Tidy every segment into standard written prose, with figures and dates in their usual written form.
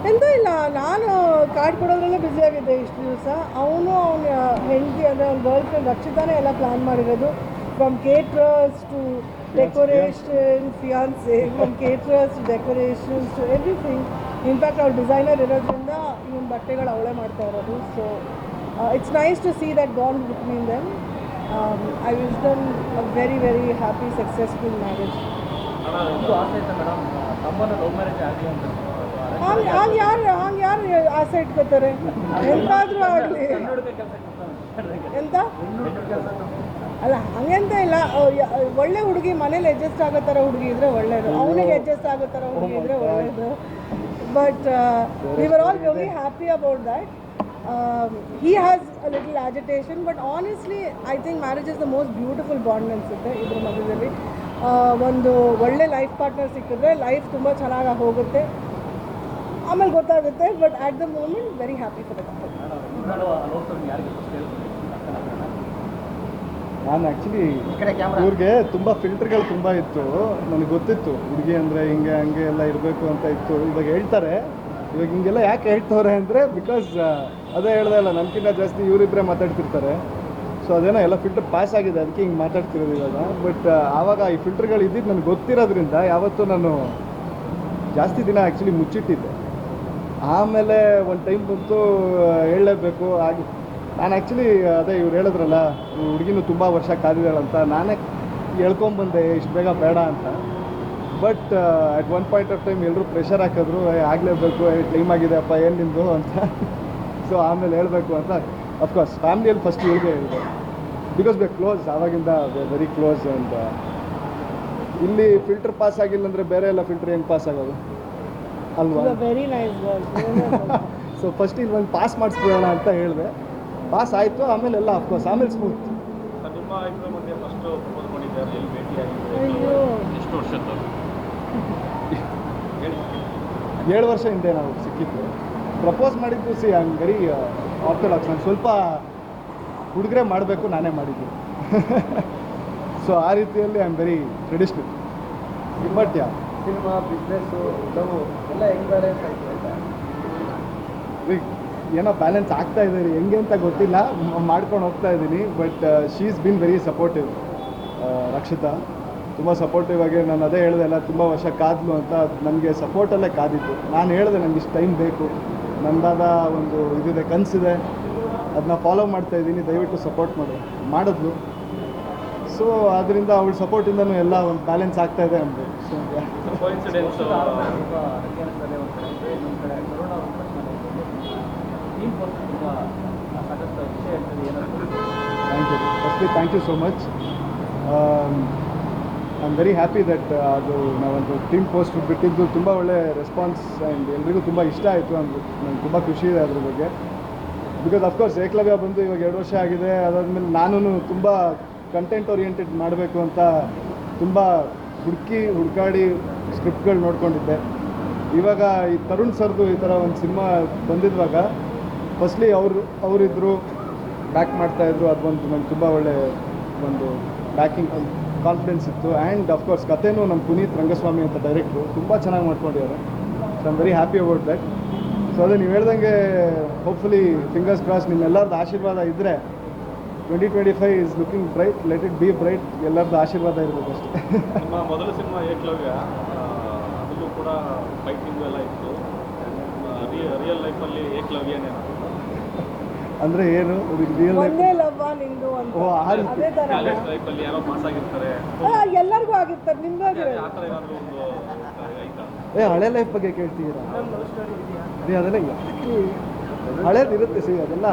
ಎಂತ ಇಲ್ಲ, ನಾನು ಕಾರ್ಡ್ ಕೊಡೋದ್ರಲ್ಲೇ ಬ್ಯುಸಿಯಾಗಿದ್ದೆ ಇಷ್ಟು ದಿವಸ. ಅವನು ಅವನ ಹೆಂಡತಿ ಅಂದರೆ ಅವ್ನ ಗರ್ಲ್ ಫ್ರೆಂಡ್ ರಕ್ಷಿತಾನೇ ಎಲ್ಲ ಪ್ಲ್ಯಾನ್ ಮಾಡಿರೋದು. From caterers to decoration, fiance, from caterers to decorations to everything. In fact ಅವ್ಳು ಡಿಸೈನರ್ ಇರೋದ್ರಿಂದ ಇವನ ಬಟ್ಟೆಗಳು ಅವಳೇ ಮಾಡ್ತಾ ಇರೋದು. So it's nice to see that bond between them. I wish them a very very happy successful marriage. ಹಂಗೆ ಯಾರು ಆಸೆ ಇಟ್ಕೋತಾರೆ? ಎಂತಾದರೂ ಆಗಲಿ. ಎಂತ ಅಲ್ಲ, ಹಂಗೆಂತ ಇಲ್ಲ. ಒಳ್ಳೆ ಹುಡುಗಿ ಮನೇಲಿ ಅಡ್ಜಸ್ಟ್ ಆಗೋ ಥರ ಹುಡುಗಿ ಇದ್ರೆ ಒಳ್ಳೇದು, ಅವನಿಗೆ ಅಡ್ಜಸ್ಟ್ ಆಗೋ ಥರ ಹುಡುಗಿ ಇದ್ರೆ ಒಳ್ಳೇದು. But we were all very happy about that. He has a little agitation, but honestly I think marriage is the most beautiful bond ಅನಿಸುತ್ತೆ ಇದ್ರ ಮಧ್ಯದಲ್ಲಿ. ಒಂದು ಒಳ್ಳೆ ಲೈಫ್ ಪಾರ್ಟ್ನರ್ ಸಿಕ್ಕಿದ್ರೆ ಲೈಫ್ ತುಂಬ ಚೆನ್ನಾಗಿ ಹೋಗುತ್ತೆ, ಆಮೇಲೆ ಗೊತ್ತಾಗುತ್ತೆ. But at the moment very happy for the couple. ನಾನು ಆ್ಯಕ್ಚುಲಿ ಇವ್ರಿಗೆ ತುಂಬ ಫಿಲ್ಟರ್ಗಳು ತುಂಬ ಇತ್ತು. ನನಗೆ ಗೊತ್ತಿತ್ತು ಹುಡುಗಿ ಅಂದರೆ ಹಿಂಗೆ ಹಂಗೆ ಎಲ್ಲ ಇರಬೇಕು ಅಂತ ಇತ್ತು. ಇವಾಗ ಹೇಳ್ತಾರೆ, ಇವಾಗ ಹಿಂಗೆಲ್ಲ ಯಾಕೆ ಹೇಳ್ತವ್ರೆ ಅಂದರೆ ಬಿಕಾಸ್ ಅದೇ ಹೇಳ್ದೆ ಅಲ್ಲ, ನನಗಿಂತ ಜಾಸ್ತಿ ಇವರಿಬ್ಬರೇ ಮಾತಾಡ್ತಿರ್ತಾರೆ. ಸೊ ಅದೇನೋ ಎಲ್ಲ ಫಿಲ್ಟರ್ ಪಾಸ್ ಆಗಿದೆ, ಅದಕ್ಕೆ ಹಿಂಗೆ ಮಾತಾಡ್ತಿರೋದು ಇವಾಗ. ಬಟ್ ಆವಾಗ ಈ ಫಿಲ್ಟರ್ಗಳು ಇದ್ದಿದ್ದು ನನಗೆ ಗೊತ್ತಿರೋದ್ರಿಂದ ಯಾವತ್ತೂ ನಾನು ಜಾಸ್ತಿ ದಿನ ಆ್ಯಕ್ಚುಲಿ ಮುಚ್ಚಿಟ್ಟಿದ್ದೆ. ಆಮೇಲೆ ಒಂದು ಟೈಮ್ ಬಂತು ಹೇಳಲೇಬೇಕು ಆಗಿ. ನಾನು ಆ್ಯಕ್ಚುಲಿ ಅದೇ ಇವ್ರು ಹೇಳಿದ್ರಲ್ಲ, ಹುಡುಗಿನೂ ತುಂಬ ವರ್ಷ ಕಾದಿದ್ದಾಳಂತ, ನಾನೇ ಹೇಳ್ಕೊಂಬಂದೆ ಇಷ್ಟು ಬೇಗ ಬೇಡ ಅಂತ. But at one point of time ಎಲ್ಲರೂ ಪ್ರೆಷರ್ ಹಾಕಿದ್ರು, ಆಗಲೇಬೇಕು, ಟೈಮ್ ಆಗಿದೆ ಅಪ್ಪ ಏನು ನಿಮ್ಮದು ಅಂತ. ಸೊ ಆಮೇಲೆ ಹೇಳಬೇಕು ಅಂತ ಅಫ್ಕೋರ್ಸ್ ಫ್ಯಾಮಿಲಿಯಲ್ಲಿ ಫಸ್ಟ್ ಇವ್ರಿಗೆ ಹೇಳಿದೆ, ಬಿಕಾಸ್ ವಿ ಕ್ಲೋಸ್, ಆವಾಗಿಂದ ವೆರಿ ಕ್ಲೋಸ್. ಆ್ಯಂಡ್ ಇಲ್ಲಿ ಫಿಲ್ಟರ್ ಪಾಸ್ ಆಗಿಲ್ಲ ಅಂದರೆ ಬೇರೆ ಎಲ್ಲ ಫಿಲ್ಟರ್ ಹೆಂಗೆ ಪಾಸ್ ಆಗೋದು ಅಲ್ವಾ? Very nice. ಸೊ ಫಸ್ಟ್ ಇಲ್ಲಿ ಒಂದು ಪಾಸ್ ಮಾಡಿಸ್ಬಿಡೋಣ ಅಂತ ಹೇಳಿದೆ. ಪಾಸ್ ಆಯಿತು, ಆಮೇಲೆ ಎಲ್ಲ ಅಫ್ಕೋರ್ಸ್ ಆಮೇಲೆ ಸ್ಮೂತ್. ನಿಮ್ಮ ಇಬ್ಬರ ಮಧ್ಯೆ ಫಸ್ಟ್ ಪ್ರಪೋಸ್ ಮಾಡಿದ್ದಾರೆ, ಎಲ್ಲಿ ಭೇಟಿಯಾಗಿದ್ದಾರೆ, ಅಯ್ಯೋ, ಎಷ್ಟು ವರ್ಷದ್ದು? 7 ವರ್ಷ ಹಿಂದೆ ನಾವು ಸಿಕ್ಕಿದ್ದು. ಪ್ರಪೋಸ್ ಮಾಡಿದ್ದು ಹಂಗೆ ವೆರಿ ಆರ್ಥೋಡಾಕ್ಸ್. ನಾನು ಸ್ವಲ್ಪ ಹುಡುಗರೇ ಮಾಡಬೇಕು, ನಾನೇ ಮಾಡಿದ್ದು. ಸೊ ಆ ರೀತಿಯಲ್ಲಿ I am very traditional. But yeah cinema, business, love ಎಲ್ಲ ಹೆಂಗೆ ಬ್ಯಾಲೆನ್ಸ್ ಆಯಿತು ಅಂತ ಏನೋ ಬ್ಯಾಲೆನ್ಸ್ ಆಗ್ತಾ ಇದ್ದೀನಿ, ಹೆಂಗೆ ಅಂತ ಗೊತ್ತಿಲ್ಲ, ಮಾಡ್ಕೊಂಡು ಹೋಗ್ತಾ ಇದ್ದೀನಿ. But she is been very supportive. Rakshita ತುಂಬ ಸಪೋರ್ಟಿವ್ ಆಗಿ, ನಾನು ಅದೇ ಹೇಳಿದೆ ಅಲ್ಲ, ತುಂಬ ವರ್ಷ ಕಾದ್ಲು ಅಂತ. ನನಗೆ ಸಪೋರ್ಟಲ್ಲೇ ಕಾದಿತ್ತು. ನಾನು ಹೇಳಿದೆ ನನಗೆ ಇಷ್ಟು ಟೈಮ್ ಬೇಕು, ನನ್ನದಾದ ಒಂದು ಇದಿದೆ, ಕನಸಿದೆ, ಅದನ್ನ ಫಾಲೋ ಮಾಡ್ತಾ ಇದ್ದೀನಿ, ದಯವಿಟ್ಟು ಸಪೋರ್ಟ್ ಮಾಡಿದ್ಲು. ಸೊ ಅದರಿಂದ ಅವಳ ಸಪೋರ್ಟಿಂದನೂ ಎಲ್ಲ ಒಂದು ಬ್ಯಾಲೆನ್ಸ್ ಆಗ್ತಾ ಇದೆ ಅಂದೆ. So coincidence thank you. Firstly thank you so much. I am very happy that ಅದು ನಾವೊಂದು ಟೀಮ್ ಪೋಸ್ಟ್ ಬಿಟ್ಟಿದ್ದು ತುಂಬ ಒಳ್ಳೆ ರೆಸ್ಪಾನ್ಸ್ ಆ್ಯಂಡ್ ಎಲ್ರಿಗೂ ತುಂಬ ಇಷ್ಟ ಆಯಿತು. ಅಂದು ನನಗೆ ತುಂಬ ಖುಷಿ ಇದೆ ಅದ್ರ ಬಗ್ಗೆ. ಬಿಕಾಸ್ ಅಫ್ಕೋರ್ಸ್ ಏಕಲವ್ಯ ಬಂದು ಇವಾಗ 2 ವರ್ಷ ಆಗಿದೆ. ಅದಾದಮೇಲೆ ನಾನು ತುಂಬ ಕಂಟೆಂಟ್ ಓರಿಯೆಂಟೆಡ್ ಮಾಡಬೇಕು ಅಂತ ತುಂಬ ಹುಡುಕಾಡಿ ಸ್ಕ್ರಿಪ್ಟ್ಗಳು ನೋಡ್ಕೊಂಡಿದ್ದೆ. ಇವಾಗ ಈ ತರುಣ್ ಸರ್ದು ಈ ಥರ ಒಂದು ಸಿನಿಮಾ ಬಂದಿದ್ದಾಗ ಫಸ್ಟ್ಲಿ ಅವರಿದ್ದರು, ಬ್ಯಾಕ್ ಮಾಡ್ತಾಯಿದ್ರು. ಅದೊಂದು ನಂಗೆ ತುಂಬ ಒಳ್ಳೆ ಒಂದು ಬ್ಯಾಕಿಂಗ್ ಕಾನ್ಫಿಡೆನ್ಸ್ ಇತ್ತು. ಆ್ಯಂಡ್ ಅಫ್ಕೋರ್ಸ್ ಕಥೆನೂ ನಮ್ಮ ಪುನೀತ್ ರಂಗಸ್ವಾಮಿ ಅಂತ ಡೈರೆಕ್ಟ್ರು ತುಂಬ ಚೆನ್ನಾಗಿ ಮಾಡ್ಕೊಂಡಿದ್ದಾರೆ. So I am very happy about that. So ಅದೇ ನೀವು ಹೇಳ್ದಂಗೆ ಹೋಪ್ಫುಲಿ ಫಿಂಗರ್ಸ್ ಕ್ರಾಸ್ ನಿಮ್ಮೆಲ್ಲರದ್ದು ಆಶೀರ್ವಾದ ಇದ್ದರೆ 2025 is looking bright. Let it be bright. ಎಲ್ಲರದ್ದು ಆಶೀರ್ವಾದ ಇರಬೇಕು ಅಷ್ಟೇ. ನಿಮ್ಮ ಮೊದಲ ಸಿನಿಮಾ ಏಕಲವ್ಯ, ಅದರಲ್ಲೂ ಕೂಡ ಫೈಟಿಂಗು ಎಲ್ಲ ಇತ್ತು. ರಿಯಲ್ ಲೈಫಲ್ಲಿ ಏಕಲವ್ಯನೇ ಅಂದರೆ ಏನು ರಿಯಲ್ ಒಂದೇ ಲವ್ವ ನಿಂದು ಅಂತ. ಅದೇ ಥರ ಕಾಲೇಜ್ ಲೈಫಲ್ಲಿ ಯಾರೋ ಪಾಸ್ ಆಗಿರ್ತಾರೆ, ಎಲ್ಲರಿಗೂ ಆಗಿರ್ತಾರೆ, ನಿಮ್ಗೂ ಆಗಿರೋದು. ಆ ಥರ ಏನಾದರೂ ಒಂದು ಆಯ್ತಾ? ಹಳೆ ಲೈಫ್ ಬಗ್ಗೆ ಕೇಳ್ತೀರಾ? ಅದೆಲ್ಲ ಹಳೇದು ಇರುತ್ತೆ ಸಿ ಅದೆಲ್ಲ.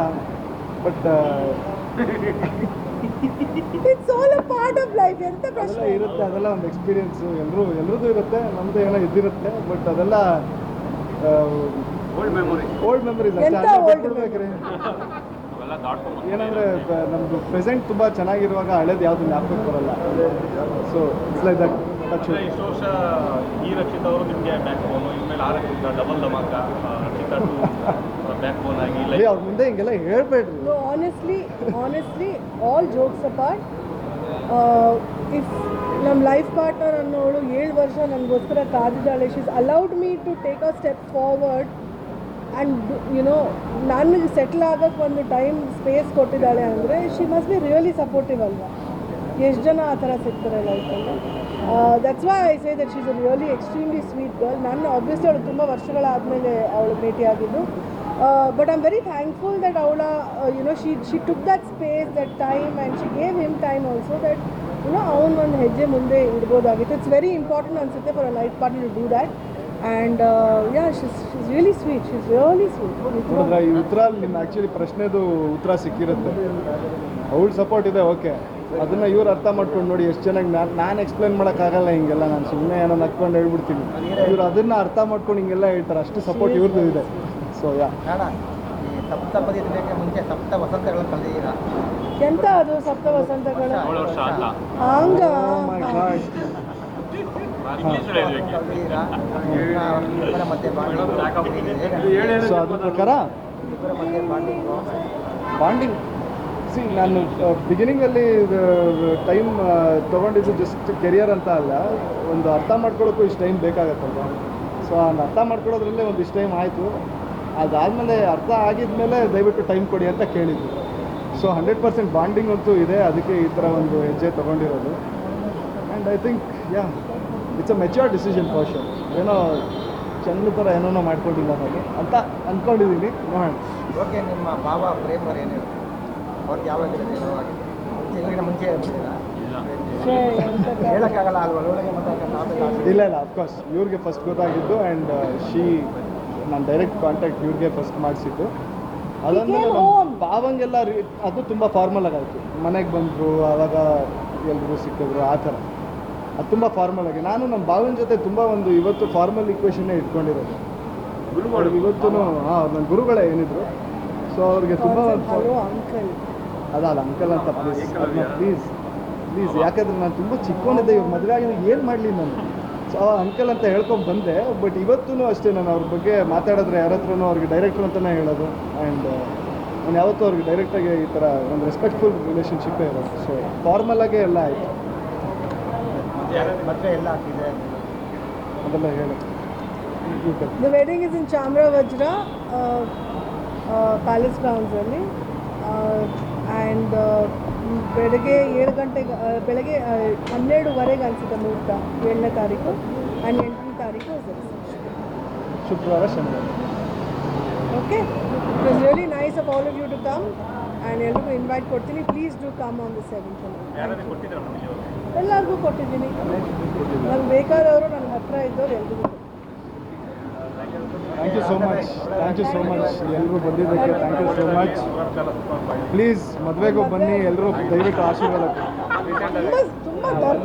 But it's all a part of life. ಎಂತ ಅದೆಲ್ಲ ಪ್ರಶ್ನೆ ಇರುತ್ತೆ, ಅದೆಲ್ಲ ಒಂದು ಎಕ್ಸ್ಪೀರಿಯನ್ಸು ಎಲ್ರದ್ದು ಇರುತ್ತೆ. ನಮ್ಮದು ಏನೋ ಇದ್ದಿರುತ್ತೆ. ಬಟ್ ಅದೆಲ್ಲ ಓಲ್ಡ್ ಮೆಮೊರೀಸ್ ಎಂತ ಅಷ್ಟೇ. old ಬಿಟ್ಬಿಡ್ಬೇಕ್ರಿ. ಅವೆಲ್ಲ ದಾಟ್ಕೊಂಡು ಏನಂದರೆ ನಮ್ಮದು ಪ್ರೆಸೆಂಟ್ ತುಂಬ ಚೆನ್ನಾಗಿರುವಾಗ ಹಳೇದು ಯಾವುದು ಜ್ಞಾಪಕಕ್ಕೆ ಬರಲ್ಲ. So it's like that. ಇಷ್ಟು ವರ್ಷ ಈ ರಕ್ಷಿತ್ ಅವರು ನಿಮಗೆ ಬ್ಯಾಕ್ ಬೋನು, ಇನ್ಮೇಲೆ ಆ ರಕ್ಷಿತ ಡಬಲ್ ಧಮಾಕ, ರಕ್ಷಿತ 2 ಬ್ಯಾಕ್ ಬೋನ್ ಆಗಿ ಅವ್ರ ಮುಂದೆ ಹಿಂಗೆಲ್ಲ ಹೇಳ್ಬೇಡ್ರಿ. No, honestly, all jokes apart, if ನಮ್ಮ ಲೈಫ್ ಪಾರ್ಟ್ನರ್ ಅನ್ನೋಳು 7 ವರ್ಷ ನನಗೋಸ್ಕರ ಕಾದಿದ್ದಾಳೆ. She's allowed me to take a step forward and you know ನನಗೆ ಸೆಟ್ಲ್ ಆಗೋಕ್ಕೆ ಒಂದು ಟೈಮ್ ಸ್ಪೇಸ್ ಕೊಟ್ಟಿದ್ದಾಳೆ ಅಂದರೆ she must be really supportive ಅಲ್ವಾ. ಎಷ್ಟು ಜನ ಆ ಥರ ಸಿಗ್ತಾರೆ ಲೈಫಲ್ಲಿ. That's why I say that she is a really extremely sweet girl. ನಾನು ಆಬ್ವಿಯಸ್ಲಿ ಅವಳು ತುಂಬ ವರ್ಷಗಳಾದಮೇಲೆ ಅವಳು ಭೇಟಿಯಾಗಿದ್ದು. But I am very thankful that ಅವಳ you know she took that space that time and she gave him time also that you know ಅವನು ಒಂದು ಹೆಜ್ಜೆ ಮುಂದೆ ಇಡ್ಬೋದಾಗಿತ್ತು. ಇಟ್ಸ್ ವೆರಿ ಇಂಪಾರ್ಟೆಂಟ್ ಅನಿಸುತ್ತೆ for a life partner to do that. And yeah she's really sweet, she's really sweet. ನೋಡಿದ್ರೆ ಈ ಉತ್ತರ ನಿಮ್ಮ ಆ್ಯಕ್ಚುಲಿ ಪ್ರಶ್ನೆದು ಉತ್ತರ ಸಿಕ್ಕಿರುತ್ತೆ. ಅವಳ ಸಪೋರ್ಟ್ ಇದೆ, ಓಕೆ. ಅದನ್ನು ಇವ್ರು ಅರ್ಥ ಮಾಡ್ಕೊಂಡು ನೋಡಿ ಎಷ್ಟು ಚೆನ್ನಾಗಿ ನಾನು ಎಕ್ಸ್ಪ್ಲೇನ್ ಮಾಡೋಕ್ಕಾಗಲ್ಲ ಹಿಂಗೆಲ್ಲ, ನಾನು ಸುಮ್ಮನೆ ಏನೋ ನಕ್ಕೊಂಡು ಹೇಳ್ಬಿಡ್ತೀನಿ. ಇವ್ರು ಅದನ್ನು ಅರ್ಥ ಮಾಡ್ಕೊಂಡು ಹಿಂಗೆಲ್ಲ ಹೇಳ್ತಾರೆ, ಅಷ್ಟು ಸಪೋರ್ಟ್ ಇವ್ರದ್ದು ಇದೆ. ಸೊ ಯಾ ಬೇಡ, ಈ ಸಪ್ತಪದಿ ಇದಕ್ಕೆ ಮುಂಚೆ ಸಪ್ತ ವಸಂತಗಳು ಕಳೆದಿದ್ದೀರಾ. ಎಂತ ಅದು ಸಪ್ತ ವಸಂತಗಳ ವರ್ಷ ಅಲ್ಲ ಹಂಗ ಕಳೆದಿದ್ದೀರಾ. ಇಬ್ಬರ ಮಧ್ಯೆ ಬಾಂಡಿಂಗ್, ಸೊ ಅದ್ರ ಪ್ರಕಾರ ಇಬ್ಬರ ಮಧ್ಯೆ ಬಾಂಡಿಂಗು ಬಾಂಡಿಂಗ್ ನಾನು ಬಿಗಿನಿಂಗಲ್ಲಿ ಟೈಮ್ ತೊಗೊಂಡಿದ್ದು ಜಸ್ಟ್ ಕೆರಿಯರ್ ಅಂತ ಅಲ್ಲ, ಒಂದು ಅರ್ಥ ಮಾಡ್ಕೊಳ್ಳೋಕ್ಕೂ ಇಷ್ಟು ಟೈಮ್ ಬೇಕಾಗತ್ತಲ್ವ. ಸೊ ಅದು ಅರ್ಥ ಮಾಡ್ಕೊಳ್ಳೋದ್ರಲ್ಲೇ ಒಂದು ಇಷ್ಟು ಟೈಮ್ ಆಯಿತು. ಅದಾದಮೇಲೆ ಅರ್ಥ ಆಗಿದ್ಮೇಲೆ ದಯವಿಟ್ಟು ಟೈಮ್ ಕೊಡಿ ಅಂತ ಕೇಳಿದ್ದು. ಸೊ 100% ಬಾಂಡಿಂಗ್ ಅಂತೂ ಇದೆ, ಅದಕ್ಕೆ ಈ ಥರ ಒಂದು ಹೆಜ್ಜೆ ತೊಗೊಂಡಿರೋದು. And I think yeah it's a mature decision for sure. ಏನೋ ಚಂದ್ರ ಥರ ಏನೋ ಮಾಡ್ಕೊಂಡಿಲ್ಲ ನಾನು ಅಂತ ಅಂದ್ಕೊಂಡಿದ್ದೀನಿ, ನೋಡೋಣ. ಓಕೆ. ನಿಮ್ಮ ಭಾವ ಪ್ರೇಮ್ ಅವ್ರು ಏನು ಹೇಳ್ತಾರೆ? ಅವ್ರಿಗೆ ಯಾವಾಗ ತಿಂಗಳಿನ ಮುಂಚೆ ಹೇಳ್ಬಿಟ್ಟಿಲ್ಲ, ಹೇಳೋಕ್ಕಾಗಲ್ಲ ಅಲ್ವಾ ಒಳಗೆ ಮಾತಾಡ್ಕೊಂಡು ಇಲ್ಲ ಅಫ್ಕೋರ್ಸ್ ಇವ್ರಿಗೆ ಫಸ್ಟ್ ಗೊತ್ತಾಗಿದ್ದು. ಆ್ಯಂಡ್ ನಾನು ಡೈರೆಕ್ಟ್ ಕಾಂಟ್ಯಾಕ್ಟ್ ಇವ್ರಿಗೆ ಫಸ್ಟ್ ಮಾಡಿಸಿದ್ದು. ಅದಾದಮೇಲೆ ಭಾವಂಗೆಲ್ಲ ಅದು ತುಂಬ ಫಾರ್ಮಲ್ ಆಗಾಯಿತು. ಮನೆಗೆ ಬಂದರು, ಆವಾಗ ಎಲ್ರಿಗೂ ಸಿಕ್ಕಿದ್ರು, ಆ ಥರ ಅದು ತುಂಬ ಫಾರ್ಮಲ್ ಆಗಿ. ನಾನು ನಮ್ಮ ಭಾವನ ಜೊತೆ ತುಂಬ ಒಂದು ಇವತ್ತು ಫಾರ್ಮಲ್ ಇಕ್ವೇಷನ್ನೇ ಇಟ್ಕೊಂಡಿರೋದು. ಇವತ್ತೂ ನನ್ನ ಗುರುಗಳೇ ಏನಿದ್ರು. ಸೊ ಅವ್ರಿಗೆ ತುಂಬ ಅಂಕಲ್ ಅದಲ್ಲ ಅಂಕಲ್ ಅಂತ ಪ್ಲೀಸ್ ಯಾಕಂದರೆ ನಾನು ತುಂಬ ಚಿಕ್ಕವನಿದ್ದೆ, ಇವಾಗ ಮದುವೆ ಆಗಿ ಏನು ಮಾಡಲಿ ನಾನು. ಸೊ ಅಂಕಲ್ ಅಂತ ಹೇಳ್ಕೊಂಡು ಬಂದೆ. ಬಟ್ ಇವತ್ತೂ ಅಷ್ಟೇ ನಾನು ಅವ್ರ ಬಗ್ಗೆ ಮಾತಾಡಿದ್ರೆ ಯಾರ ಹತ್ರನೂ ಅವ್ರಿಗೆ ಡೈರೆಕ್ಟ್ರು ಅಂತಲೇ ಹೇಳೋದು. ಆ್ಯಂಡ್ ನಾನು ಯಾವತ್ತೂ ಅವ್ರಿಗೆ ಡೈರೆಕ್ಟಾಗಿ ಈ ಥರ ಒಂದು ರೆಸ್ಪೆಕ್ಟ್ಫುಲ್ ರಿಲೇಷನ್ಶಿಪ್ಪೇ ಇರೋದು. ಸೊ ಫಾರ್ಮಲಾಗೇ ಎಲ್ಲ ಆಯಿತು. ಮದುವೆ ಎಲ್ಲ ಆಗ್ತಿದೆ ಅದೆಲ್ಲ ಹೇಳಿ. The wedding is in Chamra Vajra Palace grounds ಅಲ್ಲಿ. ಆ್ಯಂಡ್ ಬೆಳಗ್ಗೆ 7 ಗಂಟೆಗೆ ಬೆಳಗ್ಗೆ 12:30 ಅನಿಸುತ್ತೆ ಮುಹೂರ್ತ, 7ನೇ ತಾರೀಕು. ಆ್ಯಂಡ್ 8ನೇ ತಾರೀಕು ಶುಕ್ರವಾರ ಶನಿವಾರ. Okay. It was really nice of all of you to come. And ಎಲ್ರಿಗೂ ಇನ್ವೈಟ್ ಕೊಡ್ತೀನಿ. Please do come on the 7th. ಎಲ್ಲರಿಗೂ ಕೊಟ್ಟಿದ್ದೀನಿ. ನನಗೆ ಬೇಕಾದವರು ನನ್ನ ಹತ್ರ ಇದ್ದವ್ರು ಎಲ್ರಿಗೂ. Thank you so much, thank you so much ಎಲ್ಲರೂ ಬಂದಿದ್ದಕ್ಕೆ. Thank you so much. Please ಮದುವೆಗೂ ಬನ್ನಿ, ಎಲ್ಲರೂ ದಯವಿಟ್ಟು ಆಶೀರ್ವಾದ. ತುಂಬ ದರ್ದ